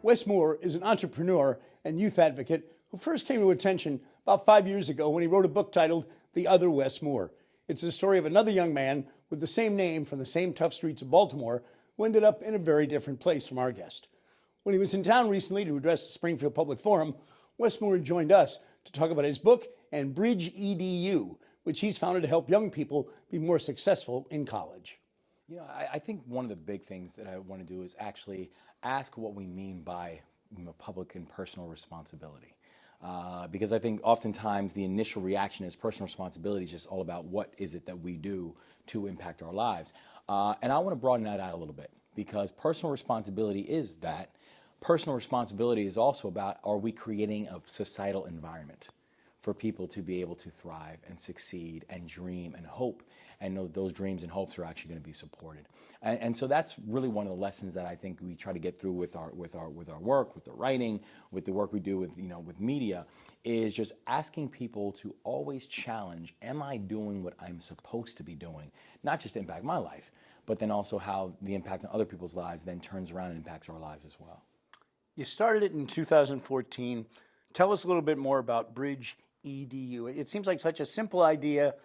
Wes Moore is an entrepreneur and youth advocate who first came to attention about 5 years ago when he wrote a book titled The Other Wes Moore. It's the story of another young man with the same name from the same tough streets of Baltimore who ended up in a very different place from our guest. When he was in town recently to address the Springfield Public Forum, Wes Moore joined us to talk about his book and BridgeEDU, which he's founded to help young people be more successful in college. You know, I think one of the big things that I want to do is actually ask what we mean by public and personal responsibility. Because I think oftentimes the initial reaction is personal responsibility is just all about what is it that we do to impact our lives. And I want to broaden that out a little bit, because personal responsibility is that. Personal responsibility is also about, are we creating a societal environment for people to be able to thrive and succeed and dream and hope, and know those dreams and hopes are actually going to be supported. And so that's really one of the lessons that I think we try to get through with our work, with the writing, with the work we do with media, is just asking people to always challenge, am I doing what I'm supposed to be doing? Not just to impact my life, but then also how the impact on other people's lives then turns around and impacts our lives as well. You started it in 2014. Tell us a little bit more about BridgeEDU. It seems like such a simple idea,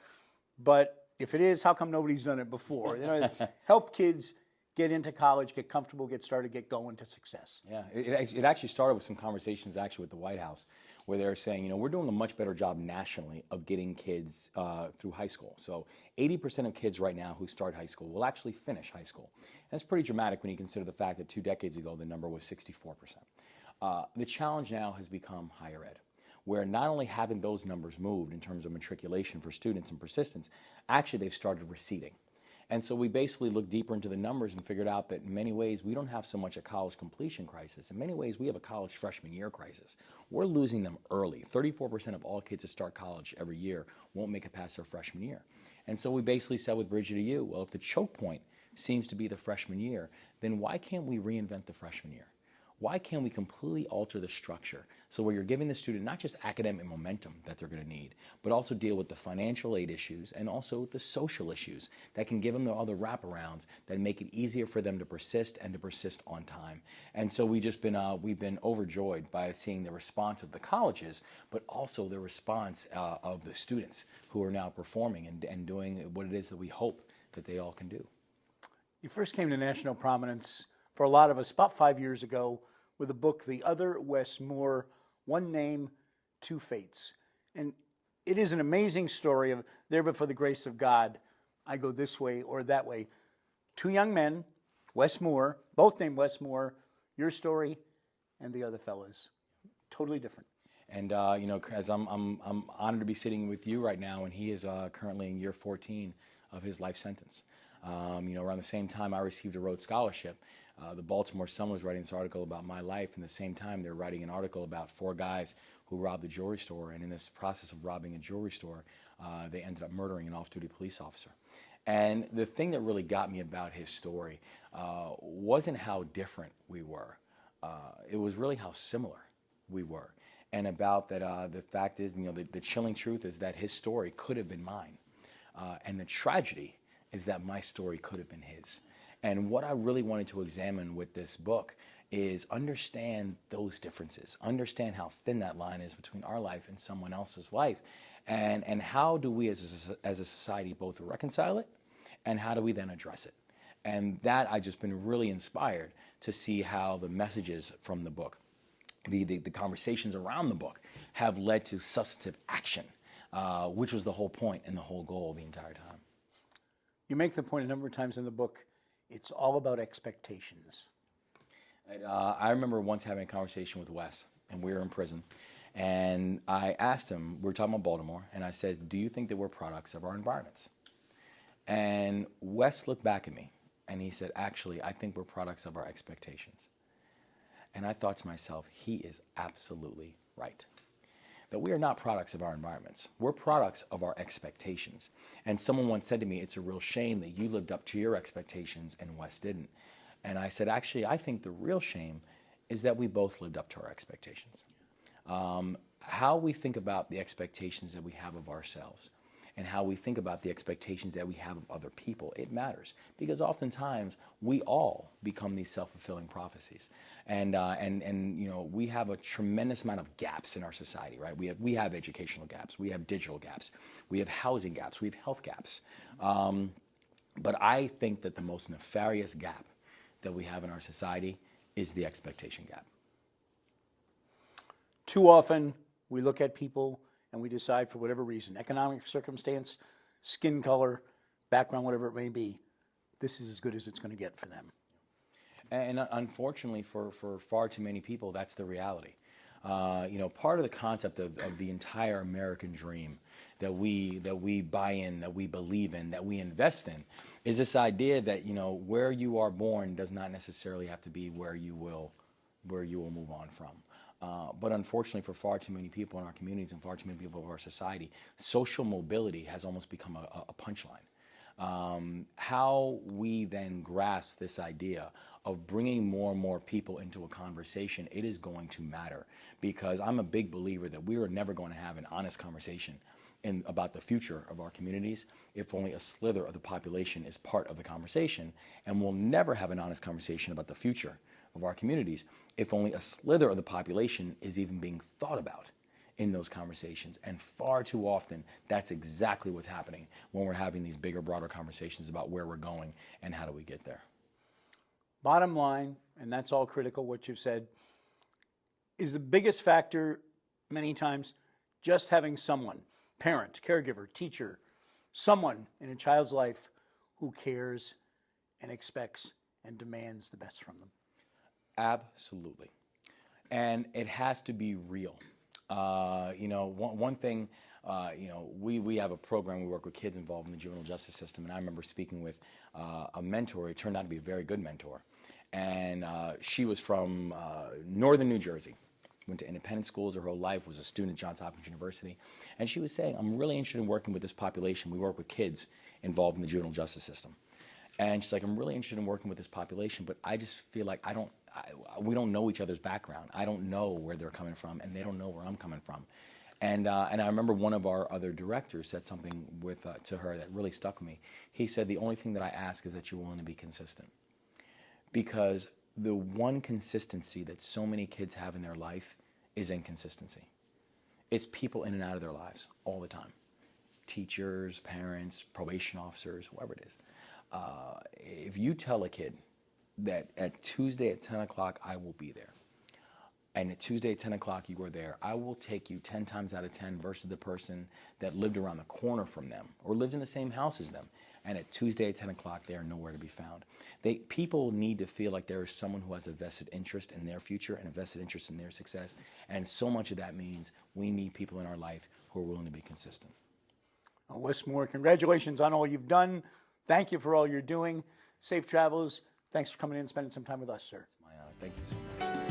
but if it is, how come nobody's done it before? You know, help kids get into college, get comfortable, get started, get going to success. Yeah, it actually started with some conversations actually with the White House, where they're saying, you know, we're doing a much better job nationally of getting kids through high school. So 80% of kids right now who start high school will actually finish high school. And that's pretty dramatic when you consider the fact that 2 decades ago the number was 64%. The challenge now has become higher ed, where not only haven't those numbers moved in terms of matriculation for students and persistence, actually they've started receding. And so we basically looked deeper into the numbers and figured out that in many ways we don't have so much a college completion crisis. In many ways we have a college freshman year crisis. We're losing them early. 34% of all kids that start college every year won't make it past their freshman year. And so we basically said with BridgeEDU, well, if the choke point seems to be the freshman year, then why can't we reinvent the freshman year? Why can't we completely alter the structure so where you're giving the student not just academic momentum that they're going to need, but also deal with the financial aid issues and also the social issues that can give them the other wraparounds that make it easier for them to persist and to persist on time. And so we've been overjoyed by seeing the response of the colleges, but also the response of the students who are now performing and doing what it is that we hope that they all can do. You first came to national prominence for a lot of us about 5 years ago with the book, The Other Wes Moore, One Name, Two Fates. And it is an amazing story of there but for the grace of God, I go this way or that way. 2 young men, Wes Moore, both named Wes Moore, your story and the other fellas. Totally different. And you know, as I'm honored to be sitting with you right now, and he is currently in year 14 of his life sentence. You know, around the same time I received a Rhodes Scholarship. The Baltimore Sun was writing this article about my life, and at the same time they're writing an article about 4 guys who robbed a jewelry store, and in this process of robbing a jewelry store, they ended up murdering an off-duty police officer. And the thing that really got me about his story wasn't how different we were. It was really how similar we were. And about that, the fact is, you know, the chilling truth is that his story could have been mine. And the tragedy is that my story could have been his. And what I really wanted to examine with this book is understand those differences, understand how thin that line is between our life and someone else's life, and how do we as a society both reconcile it, and how do we then address it. And that I've just been really inspired to see how the messages from the book, the conversations around the book have led to substantive action, which was the whole point and the whole goal the entire time. You make the point a number of times in the book, it's all about expectations. I remember once having a conversation with Wes, and we were in prison, and I asked him, we were talking about Baltimore, and I said, do you think that we're products of our environments? And Wes looked back at me, and he said, actually, I think we're products of our expectations. And I thought to myself, he is absolutely right. That we are not products of our environments. We're products of our expectations. And someone once said to me, it's a real shame that you lived up to your expectations and Wes didn't. And I said, actually, I think the real shame is that we both lived up to our expectations. How we think about the expectations that we have of ourselves and how we think about the expectations that we have of other people, it matters. Because oftentimes we all become these self-fulfilling prophecies. And you know, we have a tremendous amount of gaps in our society, right? We have educational gaps, we have digital gaps, we have housing gaps, we have health gaps. But I think that the most nefarious gap that we have in our society is the expectation gap. Too often, we look at people and we decide for whatever reason, economic circumstance, skin color, background, whatever it may be, this is as good as it's going to get for them. And unfortunately, for far too many people, that's the reality. You know, part of the concept of the entire American dream that we buy in, that we believe in, that we invest in, is this idea that, you know, where you are born does not necessarily have to be where you will move on from. But unfortunately, for far too many people in our communities and far too many people of our society, social mobility has almost become a punchline. How we then grasp this idea of bringing more and more people into a conversation, it is going to matter, because I'm a big believer that we are never going to have an honest conversation about the future of our communities if only a slither of the population is part of the conversation, and we'll never have an honest conversation about the future of our communities if only a slither of the population is even being thought about in those conversations. And far too often, that's exactly what's happening when we're having these bigger, broader conversations about where we're going and how do we get there. Bottom line, and that's all critical, what you've said, is the biggest factor many times just having someone, parent, caregiver, teacher, someone in a child's life who cares and expects and demands the best from them. Absolutely. And it has to be real. You know, one thing, you know, we have a program, we work with kids involved in the juvenile justice system, and I remember speaking with a mentor. He turned out to be a very good mentor. And she was from northern New Jersey, went to independent schools her whole life, was a student at Johns Hopkins University. And she was saying, I'm really interested in working with this population. We work with kids involved in the juvenile justice system. And she's like, I'm really interested in working with this population, but I just feel like we don't know each other's background. I don't know where they're coming from, and they don't know where I'm coming from. And I remember one of our other directors said something to her that really stuck with me. He said, the only thing that I ask is that you're willing to be consistent. Because the one consistency that so many kids have in their life is inconsistency. It's people in and out of their lives all the time. Teachers, parents, probation officers, whoever it is. If you tell a kid that at Tuesday at 10 o'clock, I will be there, and at Tuesday at 10 o'clock you are there, I will take you 10 times out of 10 versus the person that lived around the corner from them or lived in the same house as them, and at Tuesday at 10 o'clock they are nowhere to be found. People need to feel like there is someone who has a vested interest in their future and a vested interest in their success, and so much of that means we need people in our life who are willing to be consistent. Wes Moore, congratulations on all you've done. Thank you for all you're doing. Safe travels. Thanks for coming in and spending some time with us, sir. It's my honor. Thank you so much.